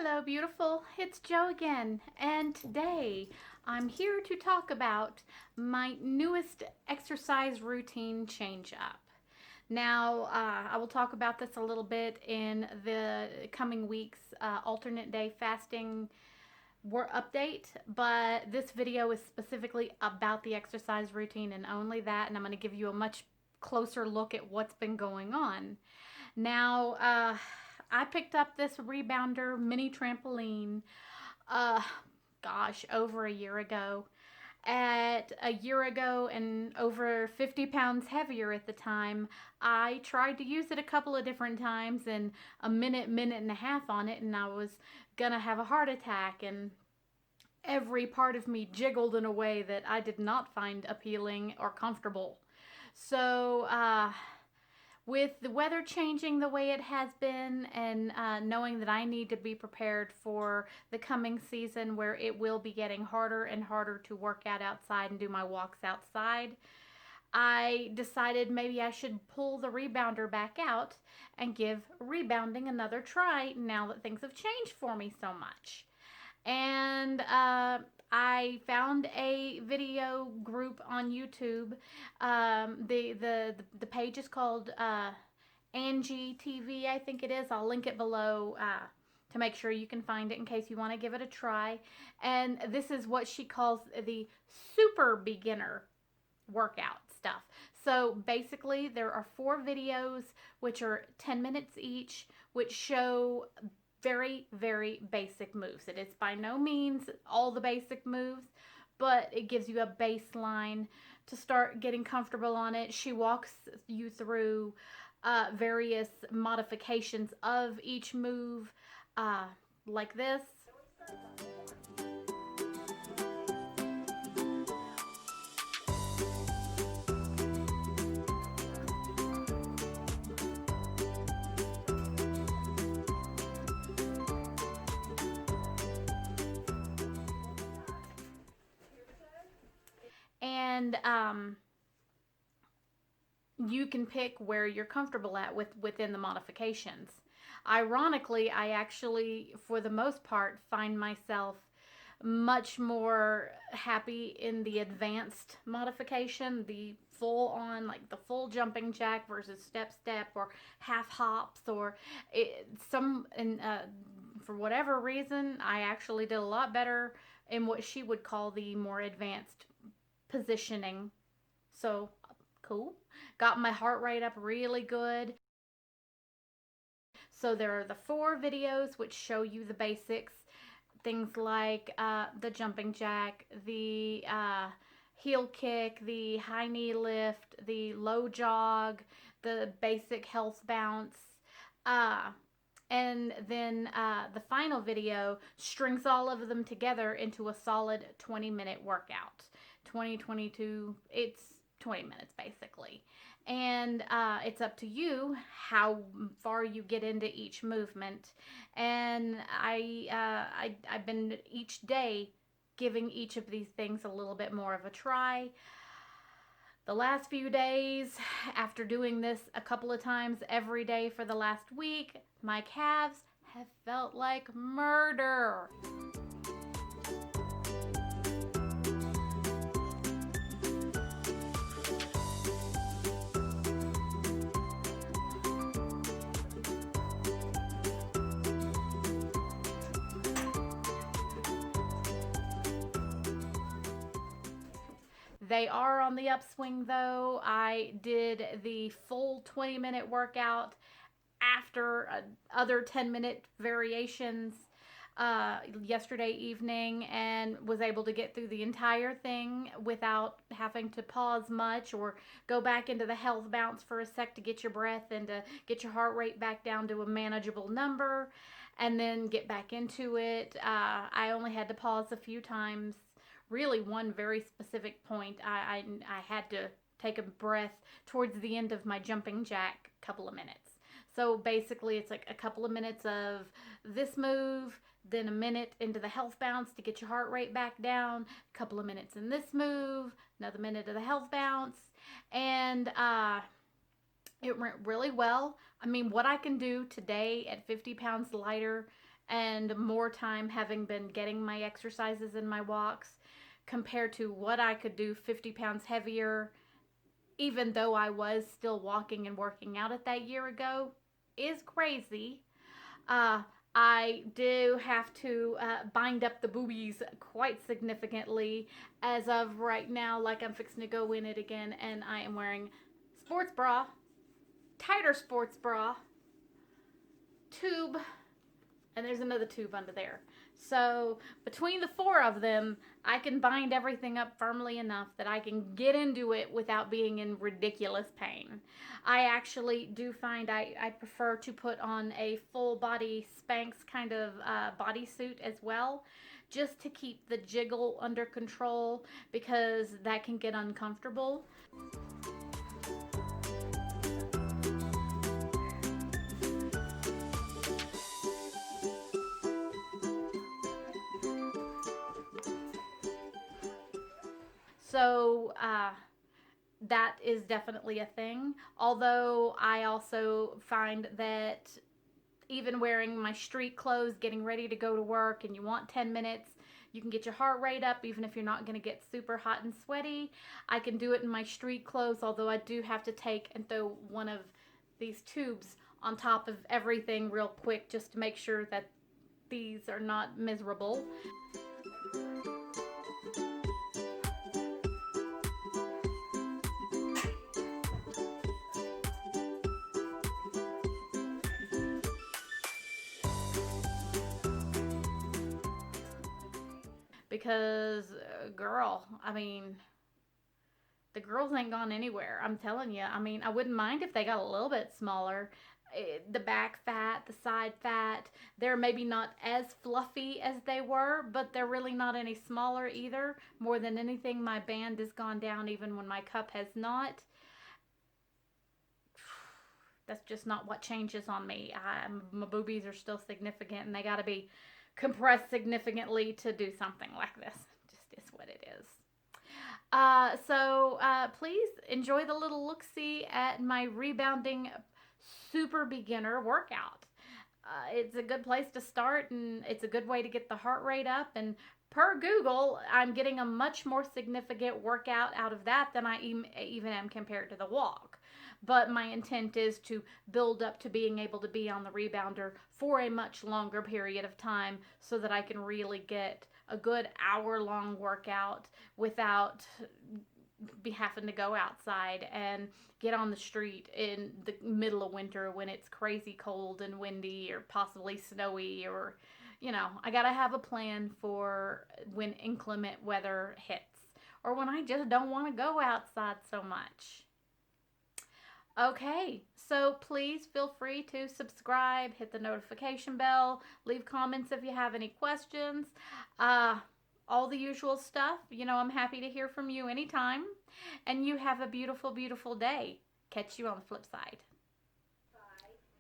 Hello, beautiful. It's Joe again, and today I'm here to talk about my newest exercise routine change up. Now, I will talk about this a little bit in the coming weeks alternate day fasting update, but this video is specifically about the exercise routine and only that, and I'm going to give you a much closer look at what's been going on. Now, I picked up this rebounder mini trampoline, uh, over a year ago. At a year ago and over 50 pounds heavier at the time, I tried to use it a couple of different times and a minute and a half on it, and I was gonna have a heart attack, and every part of me jiggled in a way that I did not find appealing or comfortable. So, with the weather changing the way it has been and knowing that I need to be prepared for the coming season where it will be getting harder and harder to work out outside and do my walks outside, I decided maybe I should pull the rebounder back out and give rebounding another try now that things have changed for me so much. And I found a video group on YouTube. The page is called Angie TV, I think it is. I'll link it below to make sure you can find it in case you want to give it a try. And this is what she calls the super beginner workout stuff. So basically, there are 4 videos which are 10 minutes each, which show very basic moves. It is by no means all the basic moves, but it gives you a baseline to start getting comfortable on it. She walks you through various modifications of each move, like this. And you can pick where you're comfortable at within the modifications. Ironically, I actually, for the most part, find myself much more happy in the advanced modification, the full on, like the full jumping jack versus step or half hops, or for whatever reason, I actually did a lot better in what she would call the more advanced positioning. So cool. Got my heart rate up really good. So there are the 4 videos which show you the basics, things like the jumping jack, the heel kick, the high knee lift, the low jog, the basic health bounce, and then the final video strings all of them together into a solid 20-minute workout. 2022, it's 20 minutes basically. And it's up to you how far you get into each movement. And I've been each day giving each of these things a little bit more of a try. The last few days, after doing this a couple of times every day for the last week, my calves have felt like murder. They are on the upswing though. I did the full 20-minute workout after other 10-minute variations yesterday evening and was able to get through the entire thing without having to pause much or go back into the health bounce for a sec to get your breath and to get your heart rate back down to a manageable number and then get back into it. I only had to pause a few times. Really, one very specific point, I had to take a breath towards the end of my jumping jack couple of minutes. So basically, it's like a couple of minutes of this move, then a minute into the health bounce to get your heart rate back down, a couple of minutes in this move, another minute of the health bounce, and it went really well. I mean, what I can do today at 50 pounds lighter and more time having been getting my exercises and my walks compared to what I could do 50 pounds heavier, even though I was still walking and working out at that year ago, is crazy. Uh, I do have to bind up the boobies quite significantly as of right now, like I'm fixing to go in it again, and I am wearing sports bra, tighter sports bra, tube, and there's another tube under there. So between the four of them, I can bind everything up firmly enough that I can get into it without being in ridiculous pain. I actually do find I prefer to put on a full body Spanx kind of bodysuit as well, just to keep the jiggle under control, because that can get uncomfortable. So that is definitely a thing. Although I also find that even wearing my street clothes, getting ready to go to work, and you want 10 minutes, you can get your heart rate up even if you're not going to get super hot and sweaty. I can do it in my street clothes, although I do have to take and throw one of these tubes on top of everything real quick just to make sure that these are not miserable. Because, girl, I mean, the girls ain't gone anywhere. I'm telling you. I mean, I wouldn't mind if they got a little bit smaller. The back fat, the side fat, they're maybe not as fluffy as they were, but they're really not any smaller either. More than anything, my band has gone down even when my cup has not. That's just not what changes on me. My boobies are still significant, and they got to be compressed significantly to do something like this. Just is what it is. Please enjoy the little look-see at my rebounding super beginner workout. It's a good place to start, and it's a good way to get the heart rate up. And per Google, I'm getting a much more significant workout out of that than I even am compared to the walk. But my intent is to build up to being able to be on the rebounder for a much longer period of time so that I can really get a good hour-long workout without be having to go outside and get on the street in the middle of winter when it's crazy cold and windy or possibly snowy, or I gotta have a plan for when inclement weather hits or when I just don't want to go outside so much. Okay, so please feel free to subscribe, hit the notification bell, leave comments if you have any questions. All the usual stuff. I'm happy to hear from you anytime. And you have a beautiful, beautiful day. Catch you on the flip side.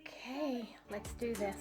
Okay, let's do this.